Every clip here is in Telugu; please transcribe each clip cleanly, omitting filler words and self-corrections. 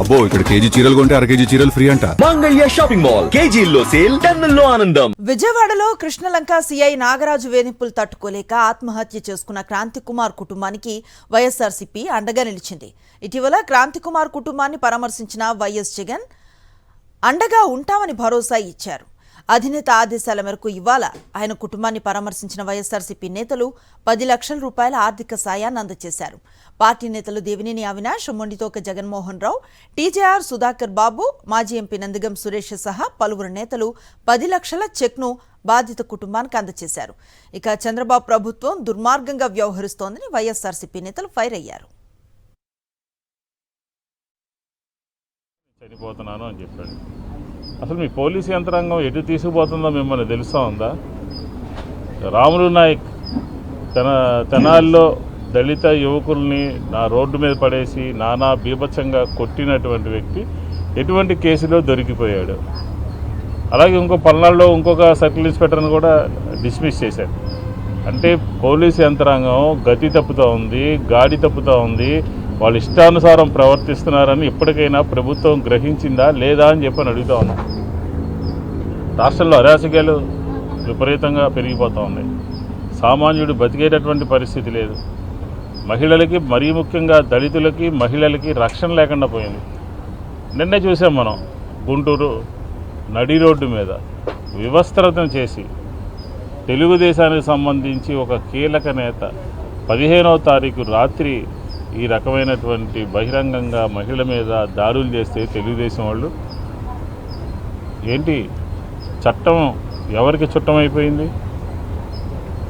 అబ్బో ఇక్కడ కేజీ చీరలు కొంటే అర కేజీ చీరలు ఫ్రీ అంట. మంగళ్య షాపింగ్ మాల్ కేజీల్లో సేల్, టన్నుల్లో ఆనందం. విజయవాడలో కృష్ణలంక సీఐ నాగరాజు వేధింపులు తట్టుకోలేక ఆత్మహత్య చేసుకున్న క్రాంతి కుమార్ కుటుంబానికి వైఎస్ఆర్సీపీ అండగా నిలిచింది. ఇటీవల క్రాంతి కుమార్ కుటుంబాన్ని పరామర్శించిన వైఎస్ జగన్ అండగా ఉంటామని భరోసా ఇచ్చారు. అధినేత ఆదేశాల మేరకు ఇవాళ ఆయన కుటుంబాన్ని పరామర్శించిన వైఎస్ఆర్సీపీ నేతలు 10 లక్షల రూపాయల ఆర్థిక సాయాన్ని అందజేశారు. పార్టీ నేతలు దేవినేని అవినాష్, మొండితోక జగన్మోహన్ రావు, టీజేఆర్ సుధాకర్ బాబు, మాజీ ఎంపీ నందిగం సురేష్ సహా పలువురు నేతలు 10 లక్షల చెక్ను బాధిత కుటుంబానికి అందజేశారు. ఇక చంద్రబాబు ప్రభుత్వం దుర్మార్గంగా వ్యవహరిస్తోందని వైఎస్ఆర్సీపీ నేతలు ఫైర్ అయ్యారు. చనిపోతున్నాను అని చెప్పాడు. అసలు మీ పోలీసు యంత్రాంగం ఎటు తీసుకుపోతుందో మిమ్మల్ని తెలుసా ఉందా? రాములు నాయక్ తెనాల్లో దళిత యువకుల్ని నా రోడ్డు మీద పడేసి నానా బీభత్సంగా కొట్టినటువంటి వ్యక్తి ఎటువంటి కేసులో దొరికిపోయాడు. అలాగే ఇంకో పల్నాడులో ఇంకొక సర్కిల్ ఇన్స్పెక్టర్ని కూడా డిస్మిస్ చేశారు. అంటే పోలీసు యంత్రాంగం గతి తప్పుతూ ఉంది, గాడి తప్పుతూ ఉంది, వాళ్ళు ఇష్టానుసారం ప్రవర్తిస్తున్నారని ఇప్పటికైనా ప్రభుత్వం గ్రహించిందా లేదా అని చెప్పని అడుగుతా ఉన్నాం. రాష్ట్రంలో అరాచకాలు విపరీతంగా పెరిగిపోతూ ఉన్నాయి. సామాన్యుడు బతికేటటువంటి పరిస్థితి లేదు. మహిళలకి, మరీ ముఖ్యంగా దళితులకి, మహిళలకి రక్షణ లేకుండా పోయింది. నిన్నే చూసాం మనం గుంటూరు నడి రోడ్డు మీద వివస్త్రతను చేసి తెలుగుదేశానికి సంబంధించి ఒక కీలక నేత 15వ తారీఖు రాత్రి ఈ రకమైనటువంటి బహిరంగంగా మహిళ మీద దాడులు చేస్తే తెలుగుదేశం వాళ్ళు ఏంటి చట్టం ఎవరికి చుట్టమైపోయింది?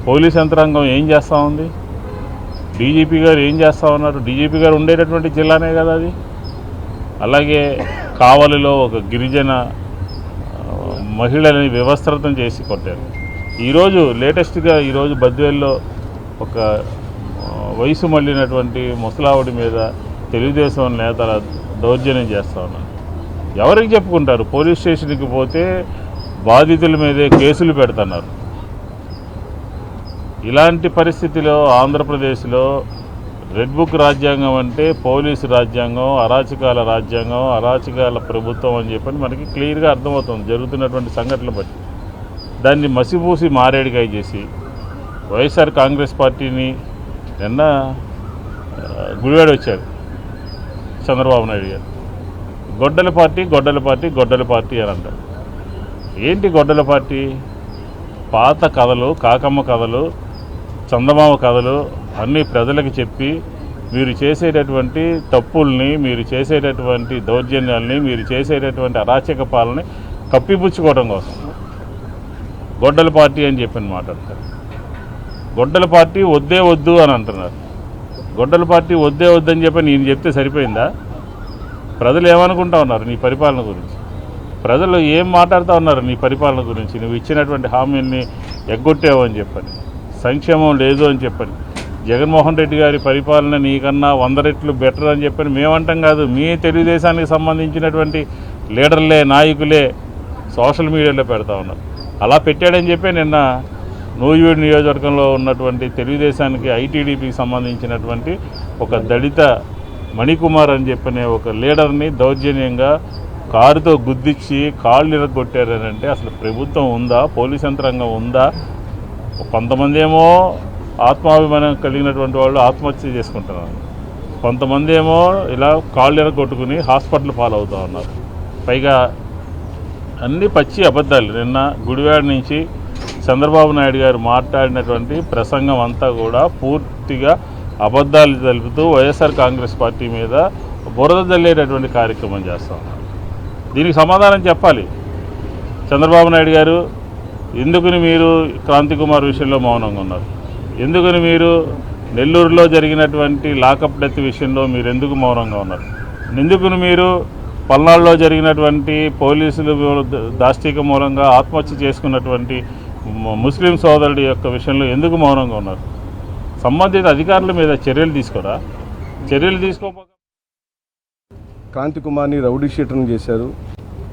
పోలీస్ యంత్రాంగం ఏం చేస్తూ ఉంది? డీజీపీ గారు ఏం చేస్తూ ఉన్నారు? డీజీపీ గారు ఉండేటటువంటి జిల్లానే కదా అది. అలాగే కావలిలో ఒక గిరిజన మహిళని వ్యవస్థితం చేసి కొట్టారు. ఈరోజు లేటెస్ట్గా ఈరోజు బద్వేల్లో ఒక వయసు మళ్ళినటువంటి ముసలావిడి మీద తెలుగుదేశం నేతల దౌర్జన్యం చేస్తూ ఉన్నారు. ఎవరికి చెప్పుకుంటారు? పోలీస్ స్టేషన్కి పోతే బాధితుల మీదే కేసులు పెడుతున్నారు. ఇలాంటి పరిస్థితిలో ఆంధ్రప్రదేశ్లో రెడ్ బుక్ రాజ్యాంగం అంటే పోలీసు రాజ్యాంగం, అరాచకాల రాజ్యాంగం, అరాచకాల ప్రభుత్వం అని చెప్పని మనకి క్లియర్గా అర్థమవుతుంది జరుగుతున్నటువంటి సంఘటనలు బట్టి. దాన్ని మసిపూసి మారేడుకాయ చేసి వైఎస్ఆర్ కాంగ్రెస్ పార్టీని నిన్న గుడివాడ వచ్చారు చంద్రబాబు నాయుడు గారు. గొడ్డల పార్టీ గొడ్డల పార్టీ గొడ్డల పార్టీ అని అంటారు. ఏంటి గొడ్డల పార్టీ? పాత కథలు, కాకమ్మ కథలు, చందమామ కథలు అన్నీ ప్రజలకు చెప్పి మీరు చేసేటటువంటి తప్పుల్ని, మీరు చేసేటటువంటి దౌర్జన్యాల్ని, మీరు చేసేటటువంటి అరాచక పాలనని కప్పిపుచ్చుకోవడం కోసం గొడ్డల పార్టీ అని చెప్పని మాట్లాడతారు. గొడ్డల పార్టీ వద్దే వద్దు అని అంటున్నారు. గొడ్డల పార్టీ వద్దే వద్దని చెప్పి నేను చెప్తే సరిపోయిందా? ప్రజలు ఏమనుకుంటా ఉన్నారు నీ పరిపాలన గురించి? ప్రజలు ఏం మాట్లాడుతూ ఉన్నారు నీ పరిపాలన గురించి? నువ్వు ఇచ్చినటువంటి హామీల్ని ఎగ్గొట్టావు అని చెప్పని, సంక్షేమం లేదు అని చెప్పని, జగన్మోహన్ రెడ్డి గారి పరిపాలన నీకన్నా 100 రెట్లు బెటర్ అని చెప్పని మేమంటాం కాదు, మీ తెలుగుదేశానికి సంబంధించినటువంటి లీడర్లే, నాయకులే సోషల్ మీడియాలో పెడతా ఉన్నారు. అలా పెట్టాడని చెప్పి నిన్న నూజివీడు నియోజకవర్గంలో ఉన్నటువంటి తెలుగుదేశానికి ఐటీడీపీకి సంబంధించినటువంటి ఒక దళిత మణికుమార్ అని చెప్పనే ఒక లీడర్ని దౌర్జన్యంగా కారుతో గుద్దిచ్చి కాళ్ళు ఇరగొట్టారని అంటే అసలు ప్రభుత్వం ఉందా? పోలీస్ యంత్రాంగం ఉందా? కొంతమంది ఏమో ఆత్మాభిమానం కలిగినటువంటి వాళ్ళు ఆత్మహత్య చేసుకుంటున్నారు, కొంతమంది ఏమో ఇలా కాళ్ళు ఇరగొట్టుకుని హాస్పిటల్ పాలవుతూ ఉన్నారు. పైగా అన్నీ పచ్చి అబద్ధాలు. నిన్న గుడివాడ నుంచి చంద్రబాబు నాయుడు గారు మాట్లాడినటువంటి ప్రసంగం అంతా కూడా పూర్తిగా అబద్ధాలు తెలుపుతూ వైఎస్ఆర్ కాంగ్రెస్ పార్టీ మీద బురద జల్లేటటువంటి కార్యక్రమం చేస్తూ ఉన్నారు. దీనికి సమాధానం చెప్పాలి చంద్రబాబు నాయుడు గారు. ఎందుకని మీరు క్రాంతి కుమార్ విషయంలో మౌనంగా ఉన్నారు? ఎందుకని మీరు నెల్లూరులో జరిగినటువంటి లాకప్ డెత్ విషయంలో మీరు ఎందుకు మౌనంగా ఉన్నారు? ఎందుకని మీరు పల్నాడులో జరిగినటువంటి పోలీసులు దాష్టిక మూలంగా ఆత్మహత్య చేసుకున్నటువంటి ముస్లిం సోదరుడి యొక్క విషయంలో ఎందుకు మౌనంగా ఉన్నారు? సంబంధిత అధికారుల మీద చర్యలు తీసుకోరా? చర్యలు తీసుకోకపోతే క్రాంతి కుమార్ని రౌడీ షీటర్ని చేశారు.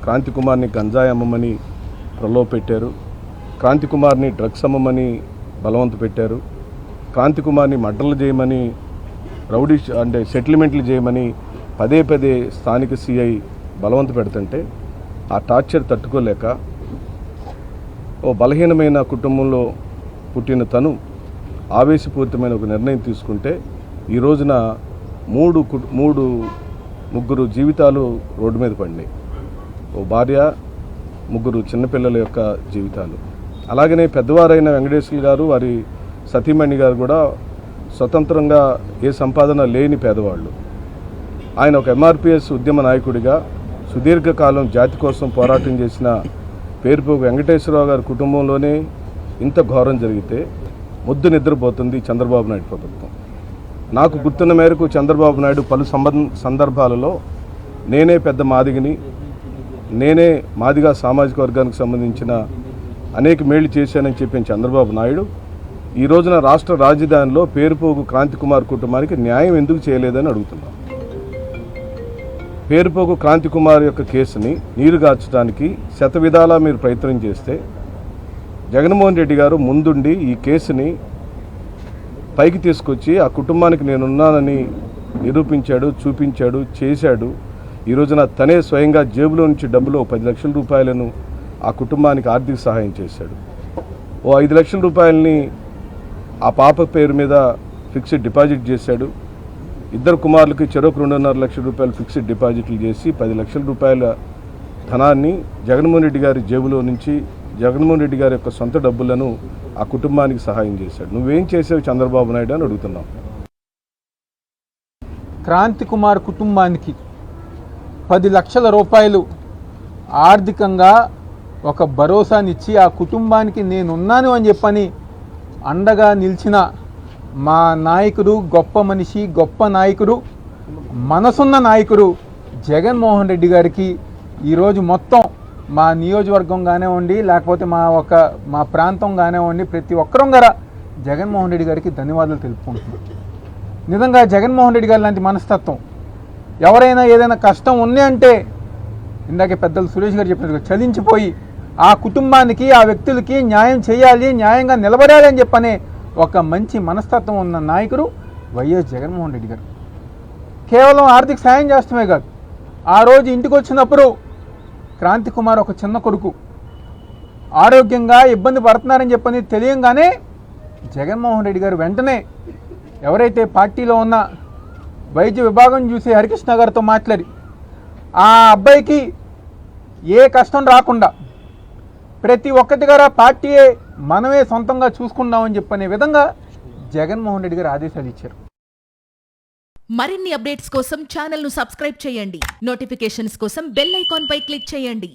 క్రాంతి కుమార్ని గంజాయి అమ్మమని ప్రలోభ పెట్టారు. క్రాంతి కుమార్ని డ్రగ్స్ అమ్మమని బలవంత పెట్టారు. క్రాంతి కుమార్ని మర్డర్లు చేయమని, రౌడీ అంటే సెటిల్మెంట్లు చేయమని పదే పదే స్థానిక సిఐ బలవంత పెడుతుంటే ఆ టార్చర్ తట్టుకోలేక ఓ బలహీనమైన కుటుంబంలో పుట్టిన తను ఆవేశపూరితమైన ఒక నిర్ణయం తీసుకుంటే ఈ రోజున ముగ్గురు జీవితాలు రోడ్డు మీద పడినాయి. ఓ భార్య, ముగ్గురు చిన్నపిల్లల యొక్క జీవితాలు. అలాగనే పెద్దవారైన వెంకటేశ్వర గారు, వారి సతీమణి గారు కూడా స్వతంత్రంగా ఏ సంపాదన లేని పేదవాళ్ళు. ఆయన ఒక ఎంఆర్పిఎస్ ఉద్యమ నాయకుడిగా సుదీర్ఘకాలం జాతి కోసం పోరాటం చేసిన పేరుపోగు వెంకటేశ్వరరావు గారి కుటుంబంలోనే ఇంత ఘోరం జరిగితే ముద్దు నిద్రపోతుంది చంద్రబాబు నాయుడు ప్రభుత్వం. నాకు గుర్తున్న మేరకు చంద్రబాబు నాయుడు పలు సందర్భాలలో నేనే పెద్ద మాదిగని, నేనే మాదిగా సామాజిక వర్గానికి సంబంధించిన అనేక మేళ్లు చేశానని చెప్పిన చంద్రబాబు నాయుడు ఈ రోజున రాష్ట్ర రాజధానిలో పేరుపోగు క్రాంతి కుమార్ కుటుంబానికి న్యాయం ఎందుకు చేయలేదని అడుగుతున్నాం. పేరుపోగు క్రాంతి కుమార్ యొక్క కేసుని నీరుగార్చడానికి శతవిధాలా మీరు ప్రయత్నం చేస్తే జగన్మోహన్ రెడ్డి గారు ముందుండి ఈ కేసుని పైకి తీసుకొచ్చి ఆ కుటుంబానికి నేనున్నానని నిరూపించాడు, చూపించాడు, చేశాడు. ఈ రోజున తనే స్వయంగా జేబులో నుంచి డబ్బులో 10 లక్షల రూపాయలను ఆ కుటుంబానికి ఆర్థిక సహాయం చేశాడు. ఓ 5 లక్షల రూపాయలని ఆ పాప పేరు మీద ఫిక్స్డ్ డిపాజిట్ చేశాడు. ఇద్దరు కుమారులకి చెరొక 2.5 లక్షల రూపాయలు ఫిక్స్డ్ డిపాజిట్లు చేసి 10 లక్షల రూపాయల ధనాన్ని జగన్మోహన్ రెడ్డి గారి జేబులో నుంచి, జగన్మోహన్ రెడ్డి గారి యొక్క సొంత డబ్బులను ఆ కుటుంబానికి సహాయం చేశాడు. నువ్వేం చేసావు చంద్రబాబు నాయుడు అని అడుగుతున్నావు. క్రాంతి కుమార్ కుటుంబానికి 10 లక్షల రూపాయలు ఆర్థికంగా ఒక భరోసానిచ్చి ఆ కుటుంబానికి నేనున్నాను అని చెప్పని అండగా నిలిచిన మా నాయకుడు, గొప్ప మనిషి, గొప్ప నాయకుడు, మనసున్న నాయకుడు జగన్మోహన్ రెడ్డి గారికి ఈరోజు మొత్తం మా నియోజకవర్గం కానివ్వండి, లేకపోతే మా ప్రాంతం కానివ్వండి, ప్రతి ఒక్కరం గారా జగన్మోహన్ రెడ్డి గారికి ధన్యవాదాలు తెలుపుకుంటున్నాం. నిజంగా జగన్మోహన్ రెడ్డి గారి లాంటి మనస్తత్వం, ఎవరైనా ఏదైనా కష్టం ఉంది అంటే ఇందాకే పెద్దలు సురేష్ గారు చెప్పినట్టుగా చలించిపోయి ఆ కుటుంబానికి, ఆ వ్యక్తులకి న్యాయం చేయాలి, న్యాయంగా నిలబడాలి అని చెప్పనే ఒక మంచి మనస్తత్వం ఉన్న నాయకుడు వైఎస్ జగన్మోహన్ రెడ్డి గారు. కేవలం ఆర్థిక సాయం చేస్తమే కాదు, ఆ రోజు ఇంటికి వచ్చినప్పుడు క్రాంతి కుమార్ ఒక చిన్న కొడుకు ఆరోగ్యంగా ఇబ్బంది పడుతున్నారని చెప్పని తెలియంగానే జగన్మోహన్ రెడ్డి గారు వెంటనే ఎవరైతే పార్టీలో ఉన్న వైద్య విభాగం చూసి హరికృష్ణ గారితో మాట్లాడి ఆ అబ్బాయికి ఏ కష్టం రాకుండా ప్రతి ఒక్కటి గారా పార్టీయే మనమే సొంతంగా చూసుకుందామని చెప్పనే విధంగా జగన్మోహన్ రెడ్డి గారు ఆదేశాలు ఇచ్చారు. మరిన్ని అప్డేట్స్ కోసం ఛానల్ ను సబ్స్క్రైబ్ చేయండి. నోటిఫికేషన్స్ కోసం బెల్ ఐకాన్ పై క్లిక్ చేయండి.